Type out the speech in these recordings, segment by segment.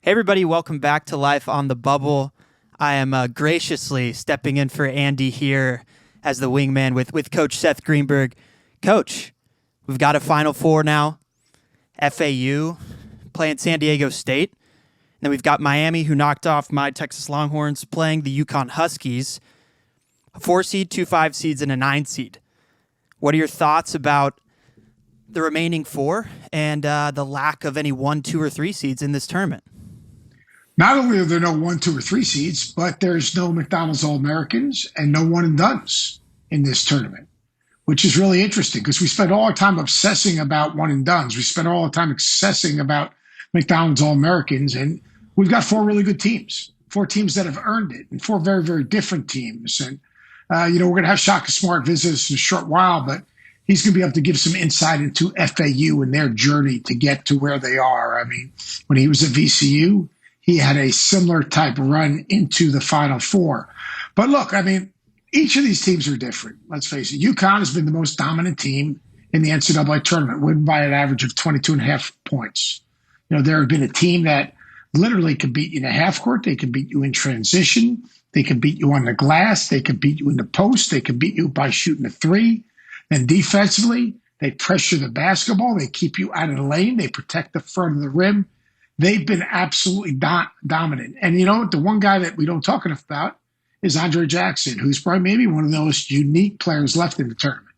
Hey, everybody, welcome back to Life on the Bubble. I am graciously stepping in for Andy here as the wingman with Coach Seth Greenberg. Coach, we've got a Final Four now. FAU playing San Diego State. And then we've got Miami, who knocked off my Texas Longhorns, playing the UConn Huskies. A 4 seed, 2 5 seeds, and a 9 seed. What are your thoughts about the remaining four and the lack of any 1, 2, or 3 seeds in this tournament? Not only are there no 1, 2, or 3 seeds, but there's no McDonald's All-Americans and no one and dones in this tournament, which is really interesting because we spend all our time obsessing about one and dones. We spend all our time obsessing about McDonald's All-Americans, and we've got four really good teams, four teams that have earned it, and four very, very different teams. And, we're going to have Shaka Smart visit us in a short while, but he's going to be able to give some insight into FAU and their journey to get to where they are. I mean, when he was at VCU, he had a similar type run into the Final Four. But look, I mean, each of these teams are different. Let's face it. UConn has been the most dominant team in the NCAA tournament, winning by an average of 22 and a half points. There have been a team that literally can beat you in a half court. They can beat you in transition. They can beat you on the glass. They can beat you in the post. They can beat you by shooting a three. And defensively, they pressure the basketball. They keep you out of the lane. They protect the front of the rim. They've been absolutely dominant. And the one guy that we don't talk enough about is Andre Jackson, who's probably maybe one of the most unique players left in the tournament.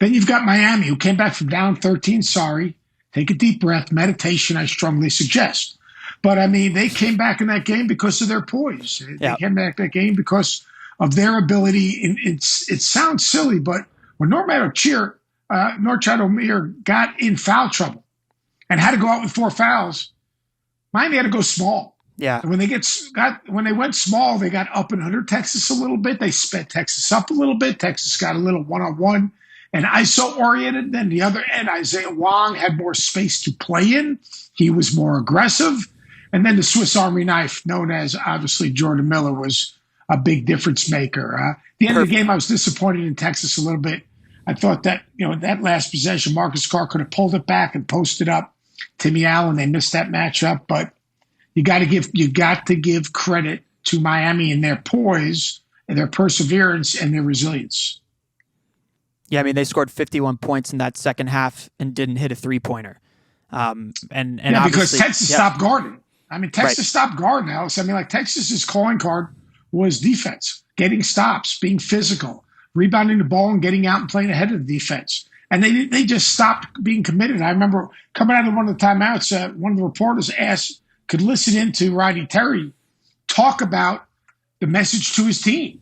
Then you've got Miami, who came back from down 13. Sorry. Take a deep breath. Meditation, I strongly suggest. But, I mean, they came back in that game because of their poise. They came back in that game because of their ability. And it sounds silly, but when Norchad Omier got in foul trouble and had to go out with 4 fouls, Miami had to go small. Yeah. And when they went small, they got up and under Texas a little bit. They sped Texas up a little bit. Texas got a little one-on-one and ISO-oriented. Then the other end, Isaiah Wong had more space to play in. He was more aggressive. And then the Swiss Army knife, known as, obviously, Jordan Miller, was a big difference maker. At the end of the game, I was disappointed in Texas a little bit. I thought that, that last possession, Marcus Carr could have pulled it back and posted up Timmy Allen. They missed that matchup, but you got to give credit to Miami and their poise and their perseverance and their resilience. Yeah, I mean, they scored 51 points in that second half and didn't hit a three-pointer. Because Texas stopped guarding. I mean, Texas stopped guarding, Alex. I mean, like Texas's calling card was defense, getting stops, being physical, rebounding the ball and getting out and playing ahead of the defense. And they just stopped being committed. I remember coming out of one of the timeouts, one of the reporters could listen in to Rodney Terry talk about the message to his team.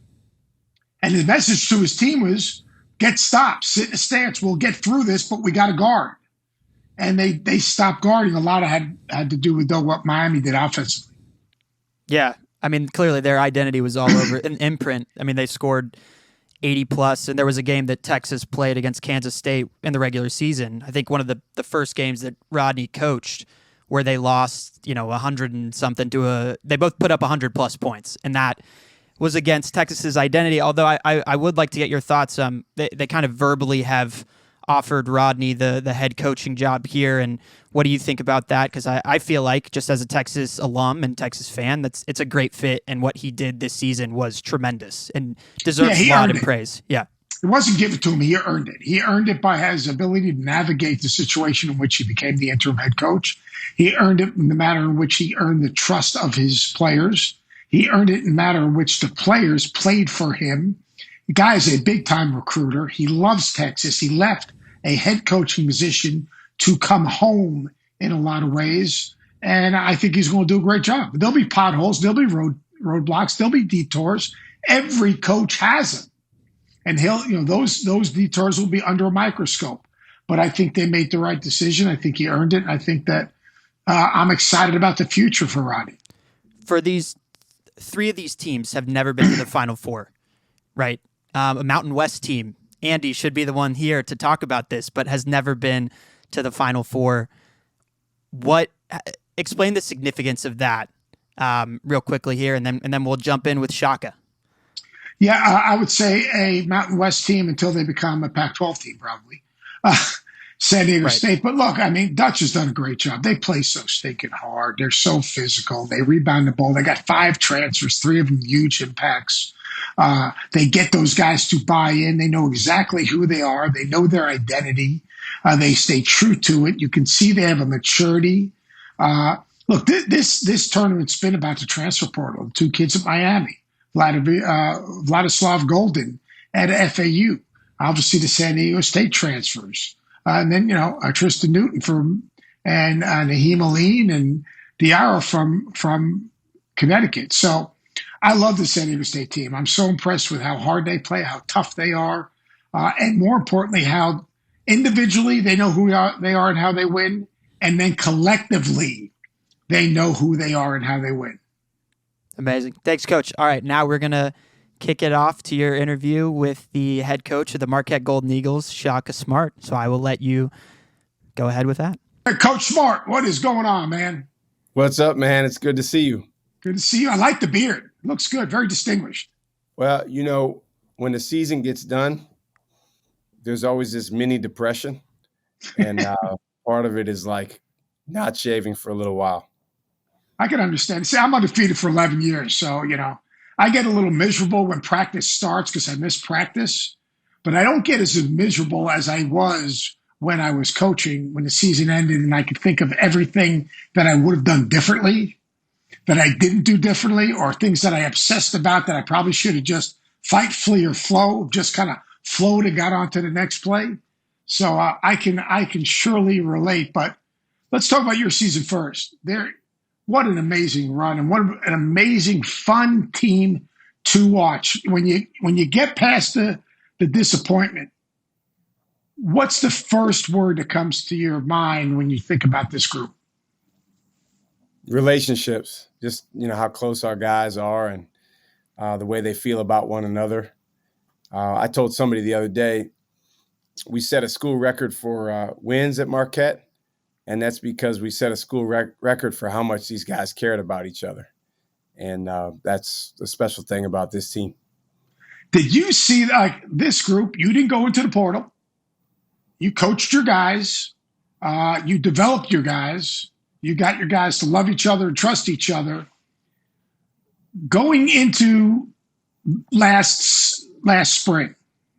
And the message to his team was, get stops, sit in a stance, we'll get through this, but we got to guard. And they stopped guarding. A lot of had to do with what Miami did offensively. Yeah, I mean, clearly their identity was all over an imprint. I mean, they scored 80 plus, and there was a game that Texas played against Kansas State in the regular season. I think one of the first games that Rodney coached where they lost, 100 and something they both put up 100 plus points, and that was against Texas's identity. Although I would like to get your thoughts. They kind of verbally have offered Rodney the head coaching job here, and what do you think about that? Because I feel like, just as a Texas alum and Texas fan, it's a great fit, and what he did this season was tremendous and deserves a lot of praise. Yeah. It wasn't given to him. He earned it. He earned it by his ability to navigate the situation in which he became the interim head coach. He earned it in the manner in which he earned the trust of his players. He earned it in the manner in which the players played for him. The guy is a big-time recruiter. He loves Texas. He left a head coaching position to come home in a lot of ways, and I think he's going to do a great job. There'll be potholes. There'll be roadblocks. There'll be detours. Every coach has them. And those detours will be under a microscope. But I think they made the right decision. I think he earned it. I think that I'm excited about the future for Rodney. For these 3 of these teams have never been to the Final Four, right? A Mountain West team, Andy should be the one here to talk about this, but has never been to the Final Four. Explain the significance of that real quickly here, and then we'll jump in with Shaka. Yeah, I would say a Mountain West team until they become a Pac-12 team, probably. San Diego Right. State. But look, I mean, Dutch has done a great job. They play so stinking hard. They're so physical. They rebound the ball. They got 5 transfers, 3 of them huge impacts. They get those guys to buy in. They know exactly who they are. They know their identity. They stay true to it. You can see they have a maturity. Look, this tournament's been about the transfer portal. 2 kids at Miami, Vladislav Golden at FAU. Obviously, the San Diego State transfers. And then, Tristan Newton and Naheem Aline and Diarra from Connecticut. So I love the San Diego State team. I'm so impressed with how hard they play, how tough they are, and more importantly, how individually they know who they are and how they win, and then collectively they know who they are and how they win. Amazing. Thanks, Coach. All right, now we're going to kick it off to your interview with the head coach of the Marquette Golden Eagles, Shaka Smart. So I will let you go ahead with that. Hey, Coach Smart, what is going on, man? What's up, man? It's good to see you. Good to see you. I like the beard. It looks good. Very distinguished. Well, when the season gets done, there's always this mini depression. And part of it is like not shaving for a little while. I can understand. See, I'm undefeated for 11 years. So, I get a little miserable when practice starts because I miss practice. But I don't get as miserable as I was when I was coaching, when the season ended, and I could think of everything that I would have done differently, that I didn't do differently, or things that I obsessed about that I probably should have just fight, flee, or flow, just kind of flowed and got on to the next play. So I can surely relate. But let's talk about your season first. What an amazing run, and what an amazing, fun team to watch. When you get past the disappointment, what's the first word that comes to your mind when you think about this group? Relationships, just how close our guys are and the way they feel about one another. I told somebody the other day, we set a school record for wins at Marquette, and that's because we set a school record for how much these guys cared about each other. And that's the special thing about this team. Did you see this group? You didn't go into the portal. You coached your guys. You developed your guys. You got your guys to love each other and trust each other. Going into last spring,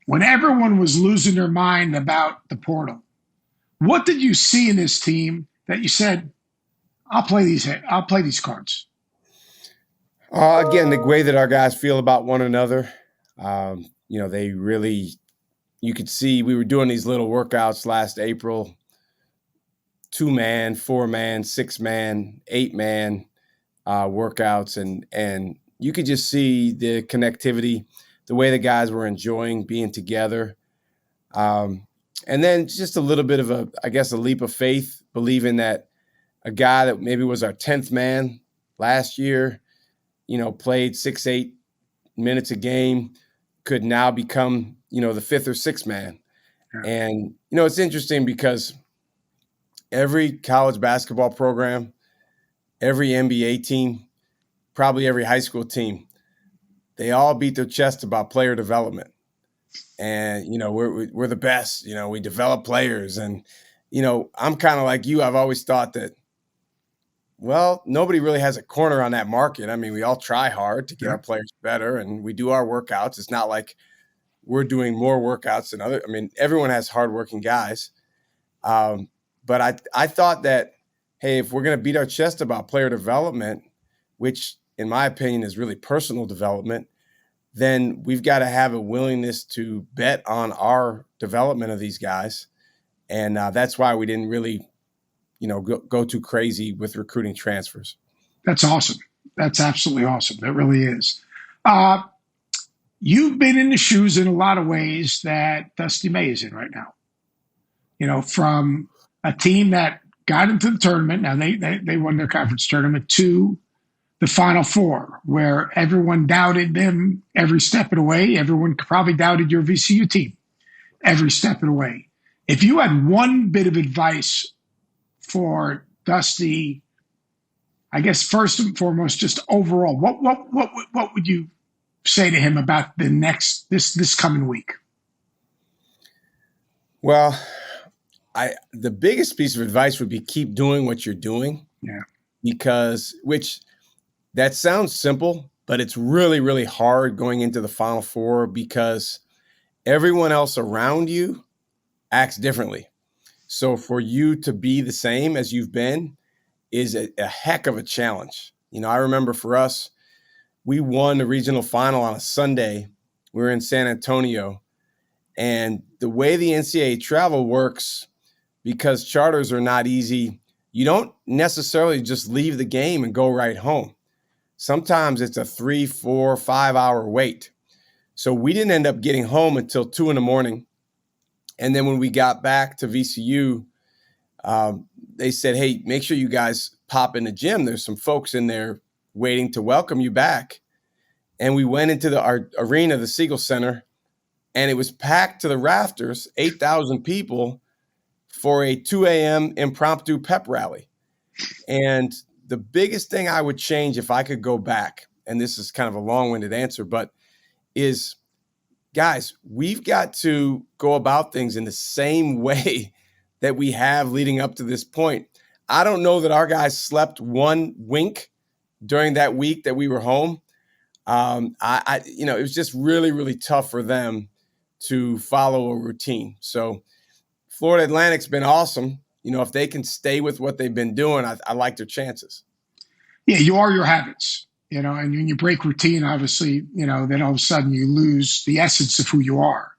when everyone was losing their mind about the portal, what did you see in this team that you said, I'll play these cards? Again, the way that our guys feel about one another, they really, you could see we were doing these little workouts last April, 2-man, 4-man, 6-man, 8-man workouts. And you could just see the connectivity, the way the guys were enjoying being together. And then just a little bit of a leap of faith, believing that a guy that maybe was our 10th man last year, played 6-8 minutes a game, could now become, the 5th or 6th man. Yeah. And, it's interesting because every college basketball program, every NBA team, probably every high school team, they all beat their chest about player development. And, we're the best, we develop players. And, I'm kind of like you. I've always thought that, well, nobody really has a corner on that market. I mean, we all try hard to get our players better, and we do our workouts. It's not like we're doing more workouts than everyone has hardworking guys. But I thought that, hey, if we're going to beat our chest about player development, which in my opinion is really personal development, then we've got to have a willingness to bet on our development of these guys. And that's why we didn't really, go too crazy with recruiting transfers. That's awesome. That's absolutely awesome. That really is. You've been in the shoes in a lot of ways that Dusty May is in right now. From a team that got into the tournament, now they won their conference tournament, to the Final Four, where everyone doubted them every step of the way. Everyone probably doubted your VCU team every step of the way. If you had one bit of advice for Dusty, I guess first and foremost, just overall, what would you say to him about this coming week? Well, the biggest piece of advice would be keep doing what you're doing, Yeah. because that sounds simple, but it's really, really hard going into the Final Four because everyone else around you acts differently. So for you to be the same as you've been is a heck of a challenge. I remember for us, we won the regional final on a Sunday. We were in San Antonio. And the way the NCAA travel works, because charters are not easy, you don't necessarily just leave the game and go right home. Sometimes it's a 3, 4, 5 hour wait. So we didn't end up getting home until 2 a.m. And then when we got back to VCU, they said, hey, make sure you guys pop in the gym. There's some folks in there waiting to welcome you back. And we went into our arena, the Siegel Center, and it was packed to the rafters, 8,000 people for a 2 a.m. impromptu pep rally. And the biggest thing I would change if I could go back, and this is kind of a long-winded answer, but is, guys, we've got to go about things in the same way that we have leading up to this point. I don't know that our guys slept one wink during that week that we were home. It was just really, really tough for them to follow a routine. So Florida Atlantic's been awesome. If they can stay with what they've been doing, I like their chances. Yeah, you are your habits, and when you break routine, obviously, then all of a sudden you lose the essence of who you are.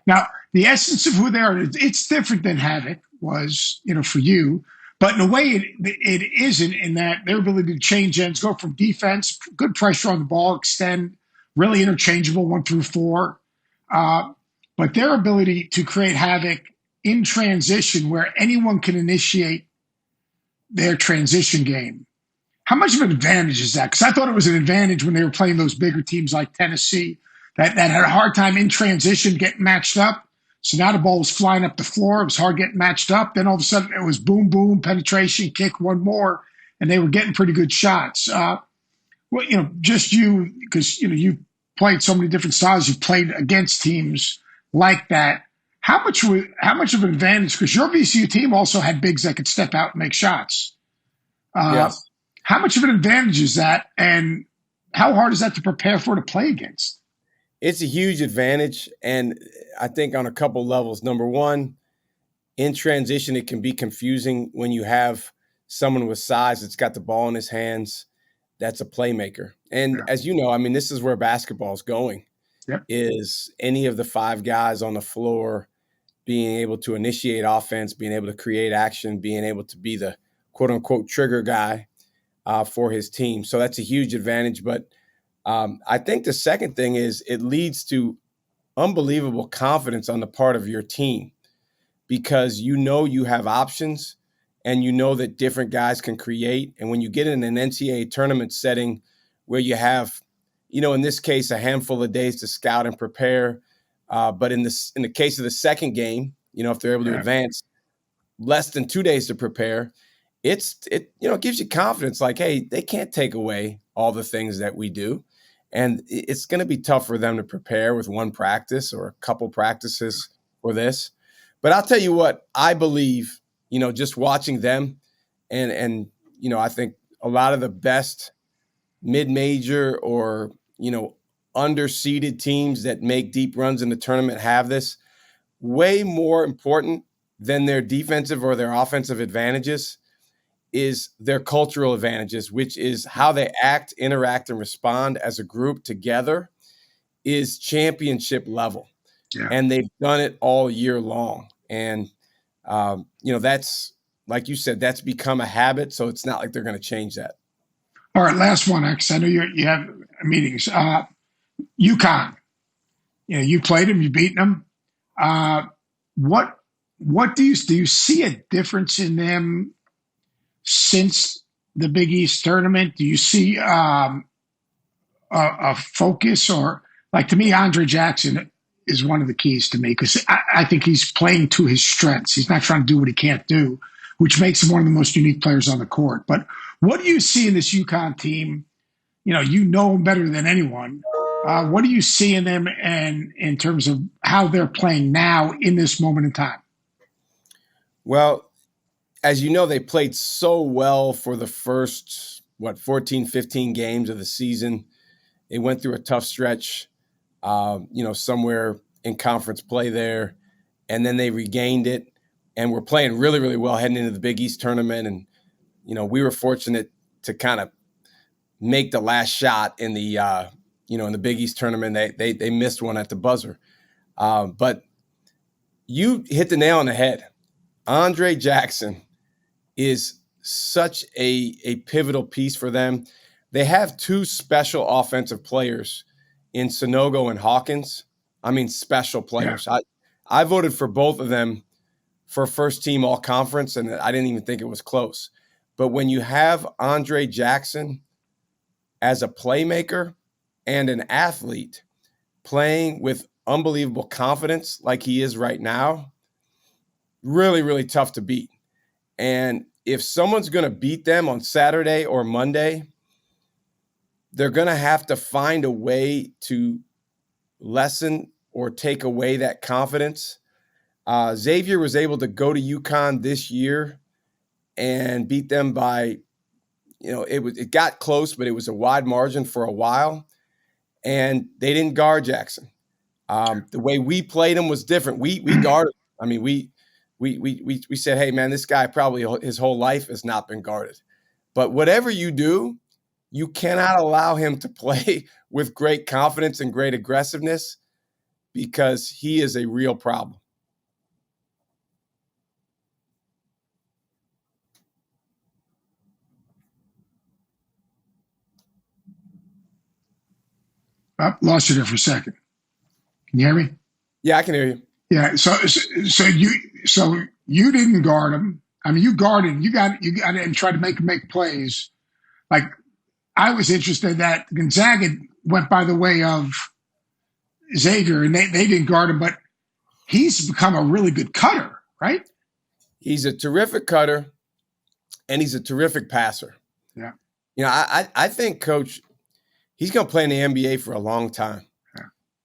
Now, the essence of who they are, it's different than Havoc was, for you. But in a way, it isn't, in that their ability to change ends, go from defense, good pressure on the ball, extend, really interchangeable 1 through 4. But their ability to create havoc in transition, where anyone can initiate their transition game. How much of an advantage is that? Because I thought it was an advantage when they were playing those bigger teams like Tennessee that had a hard time in transition getting matched up. So now the ball was flying up the floor. It was hard getting matched up. Then all of a sudden it was boom, boom, penetration, kick, one more, and they were getting pretty good shots. Just you, because you played so many different styles. You played against teams like that. How much of an advantage? Because your VCU team also had bigs that could step out and make shots. Yes. How much of an advantage is that, and how hard is that to prepare for, to play against? It's a huge advantage, and I think on a couple levels. Number one, in transition, it can be confusing when you have someone with size that's got the ball in his hands that's a playmaker. And as you know, this is where basketball is going. Yep. Is any of the 5 guys on the floor being able to initiate offense, being able to create action, being able to be the quote-unquote trigger guy for his team. So that's a huge advantage. But I think the second thing is it leads to unbelievable confidence on the part of your team, because you have options and that different guys can create. And when you get in an NCAA tournament setting where you have, in this case, a handful of days to scout and prepare, but in the case of the second game, if they're able to advance, less than 2 days to prepare, it gives you confidence. Like, hey, they can't take away all the things that we do. And it's going to be tough for them to prepare with one practice or a couple practices for this. But I'll tell you what, I believe, just watching them and I think a lot of the best mid-major or, underseeded teams that make deep runs in the tournament have this. Way more important than their defensive or their offensive advantages is their cultural advantages, which is how they act, interact, and respond as a group together, is championship level. Yeah. And they've done it all year long. And, that's, like you said, that's become a habit. So it's not like they're going to change that. All right, last one, because I know you have meetings. UConn, you played them, you beat them. What do you see a difference in them since the Big East tournament? Do you see a focus, or, like, to me, Andre Jackson is one of the keys to me, because I think he's playing to his strengths. He's not trying to do what he can't do, which makes him one of the most unique players on the court. But what do you see in this UConn team? You know them better than anyone. What do you see in them, and in terms of how they're playing now in this moment in time? Well, as you know, they played so well for the first, 14, 15 games of the season. They went through a tough stretch, somewhere in conference play there, and then they regained it and were playing really, really well heading into the Big East tournament. And, we were fortunate to kind of make the last shot in the, in the Big East tournament. They missed one at the buzzer. But you hit the nail on the head. Andre Jackson is such a pivotal piece for them. They have two special offensive players in Sanogo and Hawkins. I mean, special players. Yeah. I voted for both of them for first team all conference, and I didn't even think it was close. But when you have Andre Jackson as a playmaker and an athlete playing with unbelievable confidence like he is right now, really, really tough to beat. And if someone's going to beat them on Saturday or Monday, they're going to have to find a way to lessen or take away that confidence. Xavier was able to go to UConn this year and beat them by, it got close, but it was a wide margin for a while. And they didn't guard Jackson. The way we played him was different. We guarded. I mean, we said, hey, man, this guy probably his whole life has not been guarded. But whatever you do, you cannot allow him to play with great confidence and great aggressiveness because he is a real problem. I lost you there for a second. Can you hear me? Yeah, I can hear you. Yeah. So you didn't guard him. I mean, you guarded. You got and tried to make plays. Like I was interested that Gonzaga went by the way of Xavier, and they didn't guard him, but he's become a really good cutter, right? He's a terrific cutter, and he's a terrific passer. Yeah. I think, Coach, he's going to play in the NBA for a long time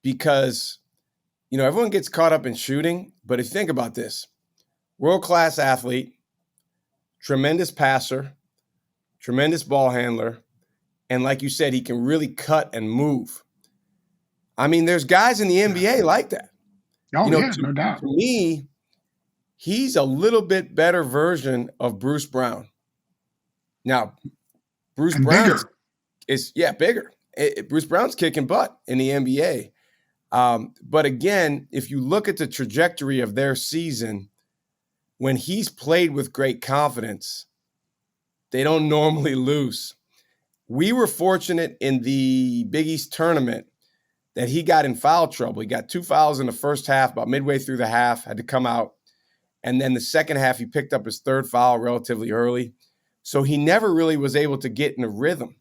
because, everyone gets caught up in shooting. But if you think about this, world-class athlete, tremendous passer, tremendous ball handler, and like you said, he can really cut and move. I mean, there's guys in the NBA like that. Oh, no doubt. To me, he's a little bit better version of Bruce Brown. Now, Bruce Brown is bigger. Bruce Brown's kicking butt in the NBA. But again, if you look at the trajectory of their season, when he's played with great confidence, they don't normally lose. We were fortunate in the Big East tournament that he got in foul trouble. He got 2 fouls in the first half, about midway through the half, had to come out. And then the second half, he picked up his third foul relatively early. So he never really was able to get in a rhythm.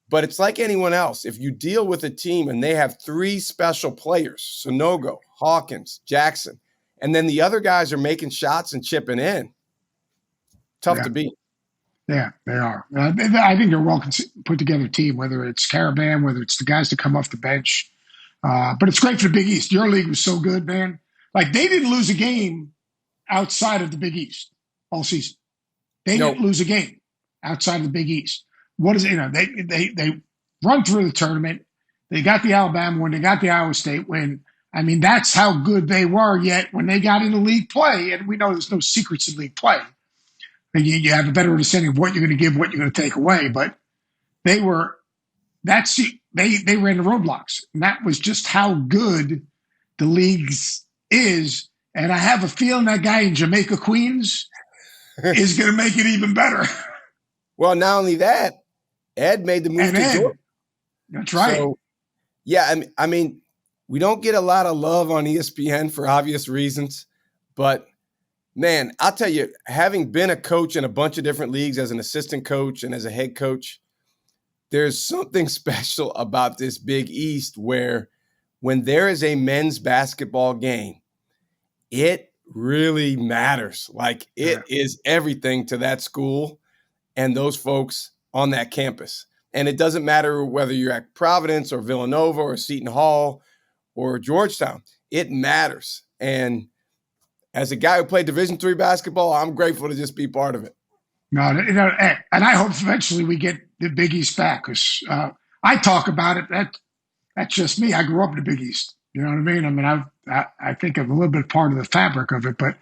But it's like anyone else. If you deal with a team and they have 3 special players, Sanogo, Hawkins, Jackson, and then the other guys are making shots and chipping in, tough to beat. Yeah, they are. I think they're a well put together team, whether it's Caravan, whether it's the guys that come off the bench. But it's great for the Big East. Your league was so good, man. Like they didn't lose a game outside of the Big East all season. They didn't lose a game outside of the Big East. What is it? They run through the tournament. They got the Alabama win. They got the Iowa State win. I mean, that's how good they were. Yet when they got into league play, and we know there's no secrets in league play, and you have a better understanding of what you're going to give, what you're going to take away. But they ran the roadblocks, and that was just how good the leagues is. And I have a feeling that guy in Jamaica, Queens, is going to make it even better. Well, not only that, Ed made the move to Georgia. That's right. So, yeah, I mean, we don't get a lot of love on ESPN for obvious reasons, but man, I'll tell you, having been a coach in a bunch of different leagues as an assistant coach and as a head coach, there's something special about this Big East where when there is a men's basketball game, it really matters. Like it is everything to that school and those folks on that campus. And it doesn't matter whether you're at Providence or Villanova or Seton Hall or Georgetown. It matters. And As a guy who played Division III basketball, I'm grateful to just be part of it. No, and I hope eventually we get the Big East back, because I talk about it. That's just me. I grew up in the Big East. You know what I mean? I mean, I think I'm a little bit part of the fabric of it. But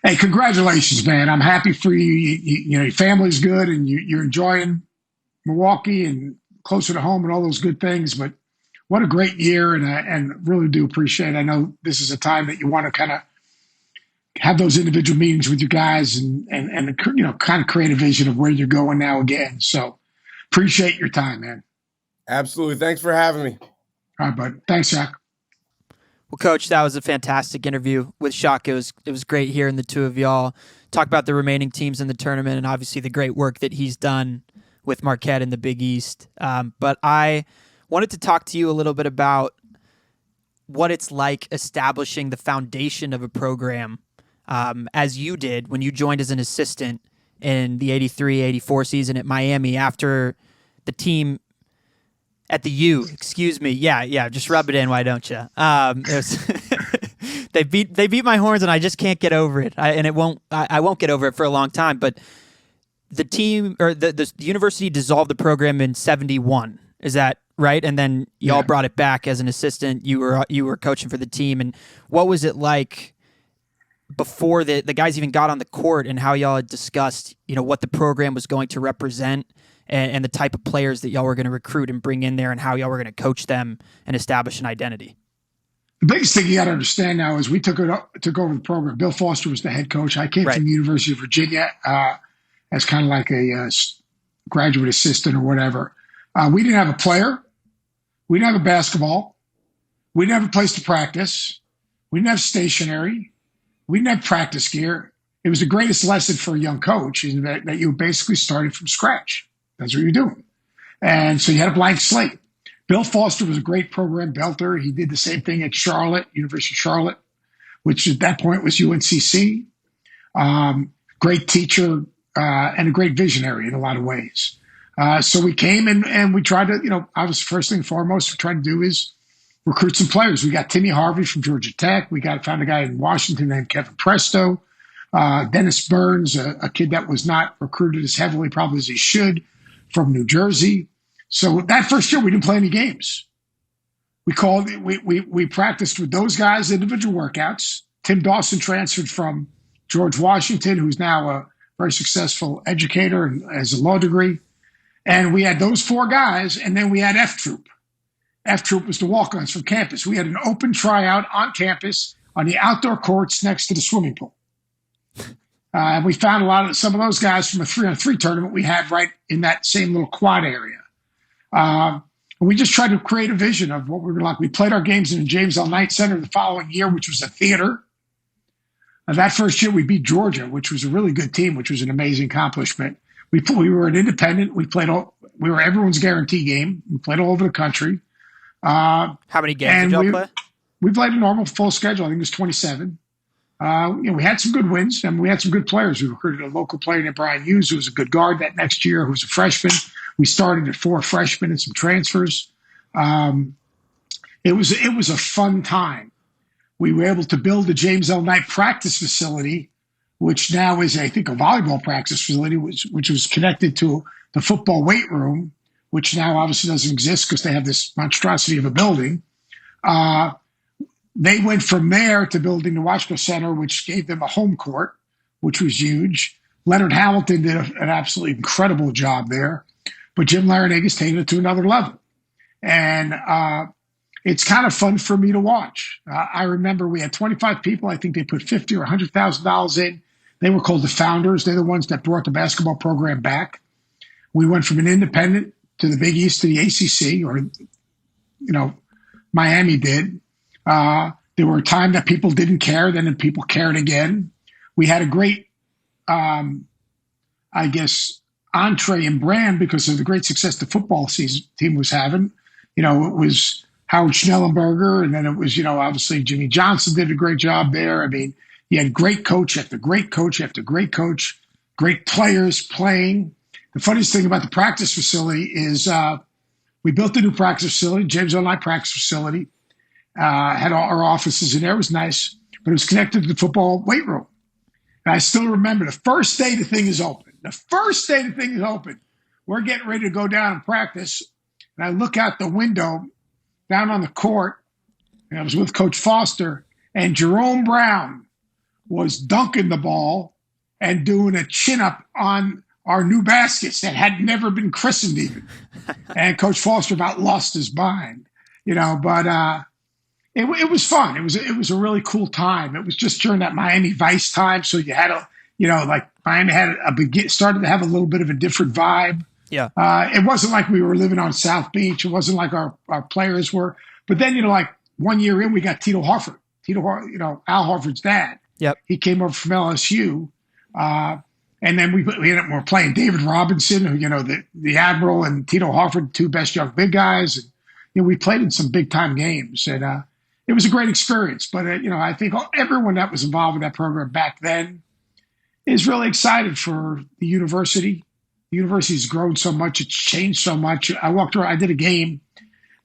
hey, congratulations, man! I'm happy for you. You know, your family's good, and you're enjoying Milwaukee and closer to home and all those good things. But what a great year, and really do appreciate it. I know this is a time that you want to kind of have those individual meetings with you guys and you know, kind of create a vision of where you're going now again. So appreciate your time, man. Absolutely. Thanks for having me. All right, bud. Thanks, Zach. Well, Coach, that was a fantastic interview with Shaka. It was great hearing the two of y'all talk about the remaining teams in the tournament and obviously the great work that he's done with Marquette in the Big East. But I wanted to talk to you a little bit about what it's like establishing the foundation of a program, as you did when you joined as an assistant in the 83-84 season at Miami after the team at the U, excuse me. Yeah, just rub it in, why don't you? They beat my horns and I just can't get over it. I won't get over it for a long time, but the team or the university dissolved the program in 71. Is that right? And then y'all brought it back as an assistant. You were coaching for the team, and what was it like before the guys even got on the court, and how y'all had discussed, you know, what the program was going to represent and the type of players that y'all were going to recruit and bring in there, and how y'all were going to coach them and establish an identity? The biggest thing you got to understand now is we took over the program. Bill Foster was the head coach. I came from the University of Virginia as kind of like a graduate assistant or whatever. We didn't have a player. We didn't have a basketball. We didn't have a place to practice. We didn't have stationery. We didn't have practice gear. It was the greatest lesson for a young coach, is that you basically started from scratch. That's what you're doing. And so you had a blank slate. Bill Foster was a great program builder. He did the same thing at Charlotte, University of Charlotte, which at that point was UNCC. Great teacher and a great visionary in a lot of ways. So we came and we tried to, you know, obviously first thing and foremost we tried to do is recruit some players. We got Timmy Harvey from Georgia Tech. We found a guy in Washington named Kevin Presto. Dennis Burns, a kid that was not recruited as heavily probably as he should, from New Jersey. So that first year we didn't play any games. We practiced with those guys, individual workouts. Tim Dawson transferred from George Washington, who's now a very successful educator and has a law degree. And we had those four guys, and then we had F Troop. F Troop was the walk-ons from campus. We had an open tryout on campus on the outdoor courts next to the swimming pool. And we found some of those guys from a 3-on-3 tournament we had right in that same little quad area. And we just tried to create a vision of what we were like. We played our games in the James L. Knight Center the following year, which was a theater. And that first year we beat Georgia, which was a really good team, which was an amazing accomplishment. We were an independent. We were everyone's guarantee game. We played all over the country. How many games did y'all play? We played a normal full schedule. I think it was 27. We had some good wins, and we had some good players. We recruited a local player named Brian Hughes, who was a good guard that next year, who was a freshman. We started at 4 freshmen and some transfers. It was a fun time. We were able to build the James L. Knight practice facility, which now is, I think, a volleyball practice facility, which was connected to the football weight room, which now obviously doesn't exist because they have this monstrosity of a building. They went from there to building the Washco Center, which gave them a home court, which was huge. Leonard Hamilton did an absolutely incredible job there. But Jim Larinaga has taken it to another level. And it's kind of fun for me to watch. I remember we had 25 people. I think they put $50,000 or $100,000 in. They were called the founders. They're the ones that brought the basketball program back. We went from an independent to the Big East to the ACC, or, Miami did. There were a time that people didn't care, then people cared again. We had a great, entree and brand because of the great success the football team was having. It was Howard Schnellenberger, and then it was, obviously Jimmy Johnson did a great job there. I mean, you had great coach after great coach after great coach, great players playing. The funniest thing about the practice facility is we built a new practice facility, James L. Knight practice facility, had all our offices in there. It was nice. but it was connected to the football weight room. And I still remember the first day the thing is open. The first day the thing is open, we're getting ready to go down and practice. And I look out the window down on the court, and I was with Coach Foster, and Jerome Brown was dunking the ball and doing a chin-up on our new baskets that had never been christened even. And Coach Foster about lost his mind, but it was fun. It was a really cool time. It was just during that Miami Vice time, so you had like Miami had started to have a little bit of a different vibe. Yeah. It wasn't like we were living on South Beach. It wasn't like our players were. But then, like 1 year in, we got Tito Horford. Al Horford's dad. Yep. He came over from LSU. And then we were playing David Robinson, who, the Admiral, and Tito Horford, two best young big guys. And, we played in some big time games. And it was a great experience. But, I think everyone that was involved with that program back then is really excited for the university. The university's grown so much. It's changed so much. I walked around. I did a game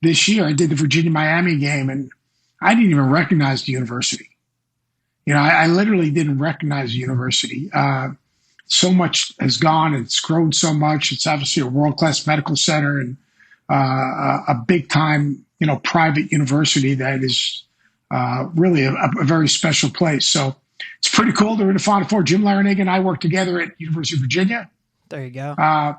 this year. I did the Virginia-Miami game, and I didn't even recognize the university. I literally didn't recognize the university. So much has gone, and it's grown so much. It's obviously a world-class medical center and a big-time, private university that is really a very special place. So it's pretty cool. They're in the Final Four. Jim Larrañaga and I worked together at University of Virginia. There you go.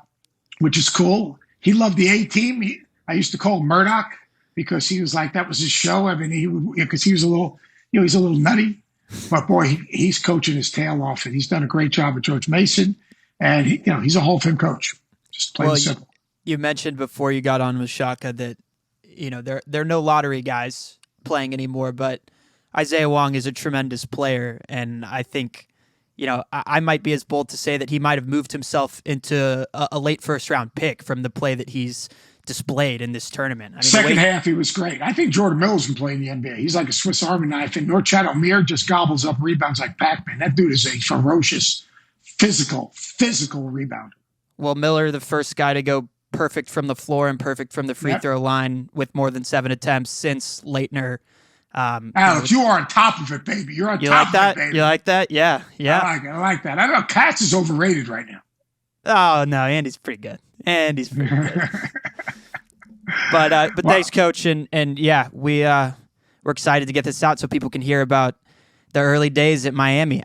Which is cool. He loved the A team. I used to call him Murdoch because he was like, that was his show. I mean, because he was a little, he's a little nutty, but boy, he's coaching his tail off, and he's done a great job at George Mason, and he's a Hall of Fame coach. Just plain simple. You mentioned before you got on with Shaka that there are no lottery guys playing anymore, but Isaiah Wong is a tremendous player, and I think. I might be as bold to say that he might have moved himself into a late first-round pick from the play that he's displayed in this tournament. I mean, Second half, he was great. I think Jordan Mills can play in the NBA. He's like a Swiss Army knife, and Norchad Omier just gobbles up rebounds like Pac-Man. That dude is a ferocious, physical rebounder. Well, Miller, the first guy to go perfect from the floor and perfect from the free throw line with more than 7 attempts since Leitner. Alex, you are on top of it, baby. You're on top of it, baby. You like that? Yeah. I like that. I don't know. Katz is overrated right now. Oh, no. Andy's pretty good. But thanks, Coach. And yeah, we're excited to get this out so people can hear about the early days at Miami.